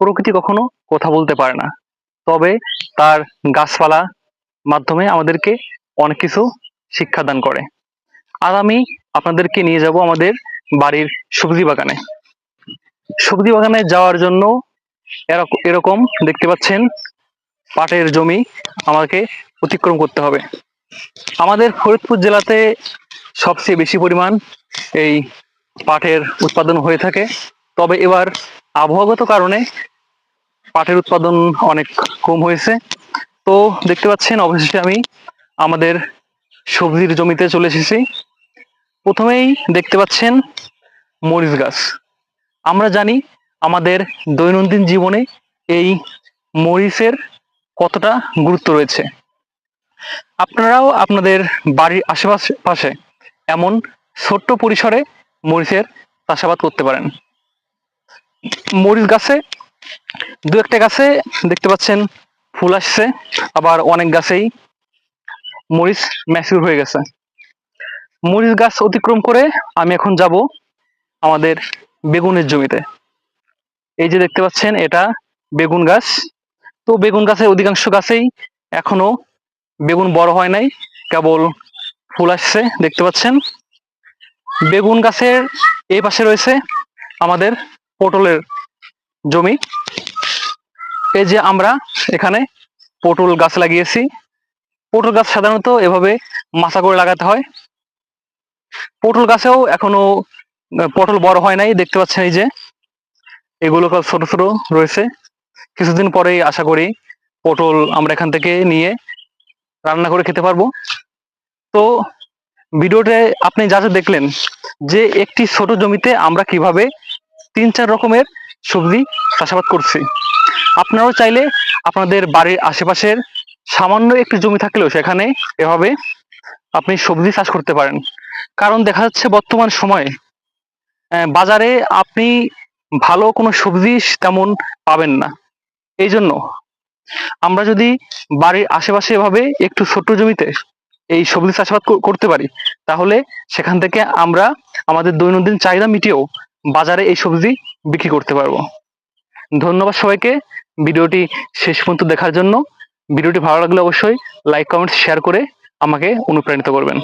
প্রকৃতি কখনো কথা বলতে পারে না, তবে তার গাছপালা মাধ্যমে আমাদেরকে অনেক কিছু শিক্ষাদান করে। আর আমি আপনাদেরকে নিয়ে যাব আমাদের বাড়ির সবজি বাগানে। সবজি বাগানে যাওয়ার জন্য এরকম দেখতে পাচ্ছেন পাটের জমি আমাকে অতিক্রম করতে হবে। আমাদের ফরিদপুর জেলাতে সবচেয়ে বেশি পরিমাণ এই পাটের উৎপাদন হয়ে থাকে, তবে এবার আবহাওয়াগত কারণে পাটের উৎপাদন অনেক কম হয়েছে। তো দেখতে পাচ্ছেন অবশেষে আমি আমাদের সবজির জমিতে চলে এসেছি। প্রথমেই দেখতে পাচ্ছেন মরিচ গাছ। আমরা জানি আমাদের দৈনন্দিন জীবনে এই মরিচের কতটা গুরুত্ব রয়েছে। আপনারাও আপনাদের বাড়ির আশেপাশে এমন ছোট্ট পরিসরে মরিচের চাষাবাদ করতে পারেন। মরিচ গাছে দু একটা গাছে দেখতে পাচ্ছেন ফুল আসছে, আবার অনেক গাছেই মরিচ ম্যাচিউর হয়ে গেছে। মরিচ গাছ অতিক্রম করে আমি এখন যাব আমাদের বেগুনের জমিতে। এই যে দেখতে পাচ্ছেন এটা বেগুন গাছ। তো বেগুন গাছের অধিকাংশ গাছেই এখনো বেগুন বড় হয় নাই, কেবল ফুল আসছে দেখতে পাচ্ছেন। বেগুন গাছের এই পাশে রয়েছে আমাদের পটলের জমি। এই যে আমরা এখানে পটল গাছ লাগিয়েছি। পটল গাছ সাধারণত এভাবে মাচা করে লাগাতে হয়। পটল গাছেও এখনো পটল বড় হয় নাই দেখতে পাচ্ছেন। এই যে এগুলো ছোট ছোট রয়েছে, কিছুদিন পরেই আশা করি পটল আমরা এখান থেকে নিয়ে রান্না করে খেতে পারবো। তো ভিডিওতে আপনি যা যা দেখলেন যে একটি ছোট জমিতে আমরা কিভাবে 3-4 রকমের সবজি চাষাবাদ করছি, আপনারাও চাইলে আপনাদের বাড়ির আশেপাশের সামান্য একটু জমি থাকলেও সেখানে এভাবে আপনি সবজি চাষ করতে পারেন। কারণ দেখা যাচ্ছে বর্তমান সময়ে বাজারে আপনি ভালো কোনো সবজি তেমন পাবেন না। এই জন্য আমরা যদি বাড়ির আশেপাশে এভাবে একটু ছোট্ট জমিতে এই সবজি চাষাবাদ করতে পারি, তাহলে সেখান থেকে আমরা আমাদের দৈনন্দিন চাহিদা মিটিয়েও বাজারে এই সবজি বিক্রি করতে পারবো। ধন্যবাদ সবাইকে ভিডিওটি শেষ পর্যন্ত দেখার জন্য। ভিডিওটি ভালো লাগলে অবশ্যই লাইক, কমেন্ট, শেয়ার করে আমাকে অনুপ্রাণিত করবেন।